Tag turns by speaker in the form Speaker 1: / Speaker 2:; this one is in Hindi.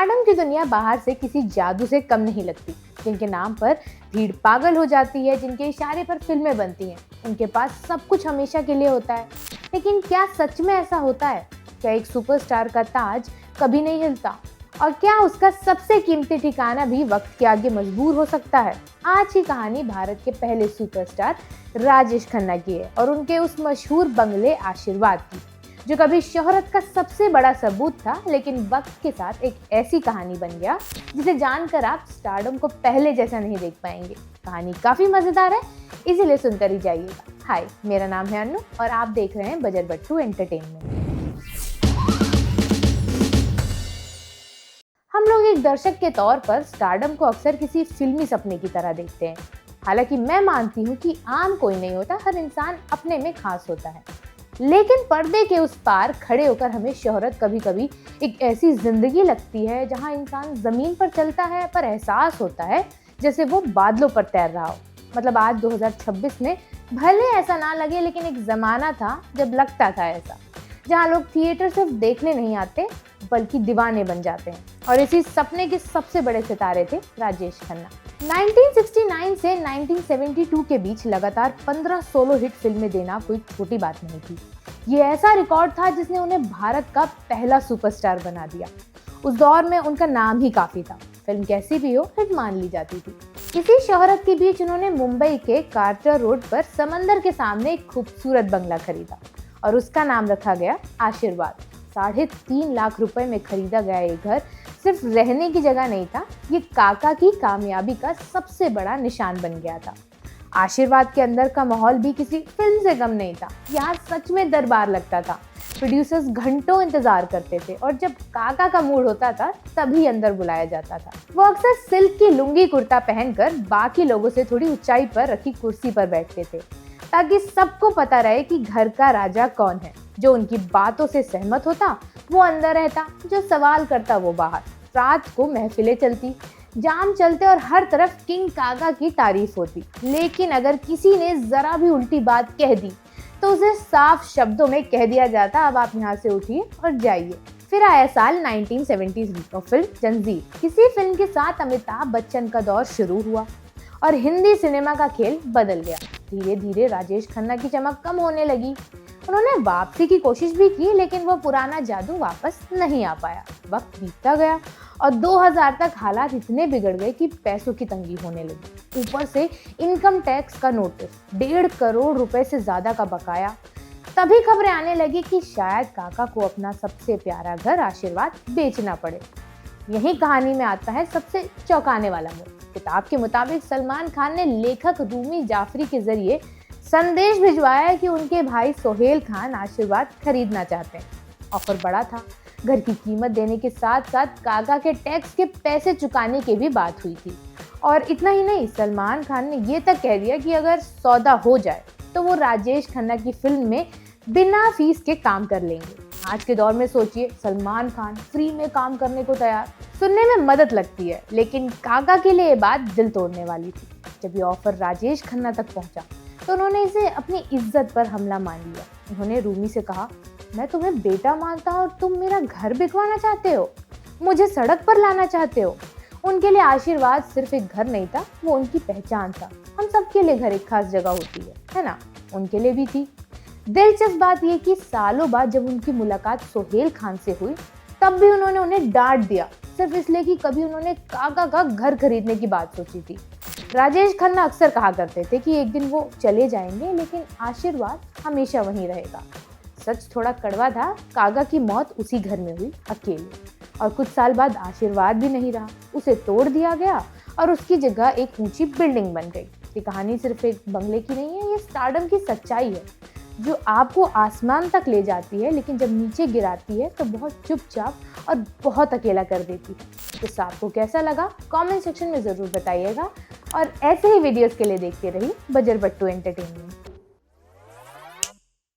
Speaker 1: स्टारडम की दुनिया बाहर से किसी जादू से कम नहीं लगती। जिनके नाम पर भीड़ पागल हो जाती है, जिनके इशारे पर फिल्में बनती हैं, उनके पास सब कुछ हमेशा के लिए होता है। लेकिन क्या सच में ऐसा होता है? क्या एक सुपरस्टार का ताज कभी नहीं हिलता? और क्या उसका सबसे कीमती ठिकाना भी वक्त के आगे मजबूर हो सकता है? आज की कहानी भारत के पहले सुपरस्टार राजेश खन्ना की है और उनके उस मशहूर बंगले आशीर्वाद की, जो कभी शोहरत का सबसे बड़ा सबूत था, लेकिन वक्त के साथ एक ऐसी कहानी बन गया जिसे जानकर आप स्टारडम को पहले जैसा नहीं देख पाएंगे। कहानी काफी मजेदार है, इसीलिए सुनकर ही जाइएगा। हाय, मेरा नाम है अन्नू और आप देख रहे हैं बजर बट्टू एंटरटेनमेंट। हम लोग एक दर्शक के तौर पर स्टारडम को अक्सर किसी फिल्मी सपने की तरह देखते हैं। हालांकि मैं मानती हूँ कि आम कोई नहीं होता, हर इंसान अपने में खास होता है। लेकिन पर्दे के उस पार खड़े होकर हमें शोहरत कभी कभी एक ऐसी जिंदगी लगती है जहां इंसान जमीन पर चलता है पर एहसास होता है जैसे वो बादलों पर तैर रहा हो। मतलब आज 2026 में भले ऐसा ना लगे, लेकिन एक जमाना था जब लगता था ऐसा, जहां लोग थिएटर सिर्फ देखने नहीं आते बल्कि दीवाने बन जाते हैं। और इसी सपने के सबसे बड़े सितारे थे राजेश खन्ना। 1969 से 1972 के बीच लगातार 15 सोलो हिट फिल्में देना कोई छोटी बात नहीं थी। ये ऐसा रिकॉर्ड था जिसने उन्हें भारत का पहला सुपरस्टार बना दिया। उस दौर में उनका नाम ही काफी था, फिल्म कैसी भी हो हिट मान ली जाती थी। इसी शोहरत के बीच उन्होंने मुंबई के कार्टर रोड पर समंदर के सामने एक खूबसूरत बंगला खरीदा और उसका नाम रखा गया आशीर्वाद। 3.5 लाख रुपए में खरीदा गया ये घर सिर्फ रहने की जगह नहीं था, ये काका की कामयाबी का सबसे बड़ा निशान बन गया था। आशीर्वाद के अंदर का माहौल भी किसी फिल्म से कम नहीं था। यहाँ सच में दरबार लगता था। प्रोड्यूसर्स घंटों इंतजार करते थे और जब काका का मूड होता था तभी अंदर बुलाया जाता था। वो अक्सर सिल्क की लुंगी कुर्ता पहनकर बाकी लोगों से थोड़ी ऊंचाई पर रखी कुर्सी पर बैठते थे, ताकि सबको पता रहे कि घर का राजा कौन है। जो उनकी बातों से सहमत होता वो अंदर रहता, जो सवाल करता वो बाहर। रात को महफिलें चलती, जाम चलते और हर तरफ किंग काका की तारीफ होती। लेकिन अगर किसी ने जरा भी उल्टी बात कह दी तो उसे साफ शब्दों में कह दिया जाता, अब आप यहाँ से उठिए और जाइए। फिर आया साल 1970 और फिल्म जंजीर। इसी फिल्म के साथ अमिताभ बच्चन का दौर शुरू हुआ और हिंदी सिनेमा का खेल बदल गया। धीरे धीरे राजेश खन्ना की चमक कम होने लगी। उन्होंने वापसी की कोशिश भी की, लेकिन वो पुराना जादू वापस नहीं आ पाया। वक्त बीतता गया और 2000 तक हालात इतने बिगड़ गए कि पैसों की तंगी होने लगी। ऊपर से इनकम टैक्स का नोटिस, 1.5 करोड़ रुपए से ज्यादा का बकाया। तभी खबरें आने लगी कि शायद काका को अपना सबसे प्यारा घर आशीर्वाद बेचना पड़े। यही कहानी में आता है सबसे चौंकाने वाला मोड़। किताब के मुताबिक सलमान खान ने लेखक रूमी जाफरी के जरिए संदेश भिजवाया कि उनके भाई सोहेल खान आशीर्वाद खरीदना चाहते हैं। ऑफर बड़ा था, घर की कीमत देने के साथ साथ काका के टैक्स के पैसे चुकाने की भी बात हुई थी। और इतना ही नहीं, सलमान खान ने ये तक कह दिया कि अगर सौदा हो जाए तो वो राजेश खन्ना की फिल्म में बिना फीस के काम कर लेंगे। आज के दौर में सोचिए, सलमान खान फ्री में काम करने को तैयार। सुनने में मदद लगती है, लेकिन काका के लिए ये बात दिल तोड़ने वाली थी। जब ये ऑफर राजेश खन्ना तक पहुंचा तो उन्होंने इसे अपनी इज्जत पर हमला मान लिया। उन्होंने रूमी से कहा, मैं तुम्हें बेटा मानता हूं और तुम मेरा घर बिकवाना चाहते हो, मुझे सड़क पर लाना चाहते हो। उनके लिए आशीर्वाद सिर्फ एक घर नहीं था, वो उनकी पहचान था। हम सबके लिए घर एक खास जगह होती है ना? उनके लिए भी थी। दिलचस्प बात यह कि सालों बाद जब उनकी मुलाकात सोहेल खान से हुई तब भी उन्होंने उन्हें डांट दिया, सिर्फ इसलिए कि कभी उन्होंने काका का घर खरीदने की बात सोची थी। राजेश खन्ना अक्सर कहा करते थे कि एक दिन वो चले जाएंगे, लेकिन आशीर्वाद हमेशा वहीं रहेगा। सच थोड़ा कड़वा था, काका की मौत उसी घर में हुई, अकेले। और कुछ साल बाद आशीर्वाद भी नहीं रहा, उसे तोड़ दिया गया और उसकी जगह एक ऊंची बिल्डिंग बन गई। ये कहानी सिर्फ एक बंगले की नहीं है, ये स्टारडम की सच्चाई है, जो आपको आसमान तक ले जाती है, लेकिन जब नीचे गिराती है तो बहुत चुपचाप और बहुत अकेला कर देती है। तो आपको कैसा लगा कमेंट सेक्शन में ज़रूर बताइएगा और ऐसे ही वीडियोस के लिए देखते रहिए बजर बट्टू एंटरटेनमेंट।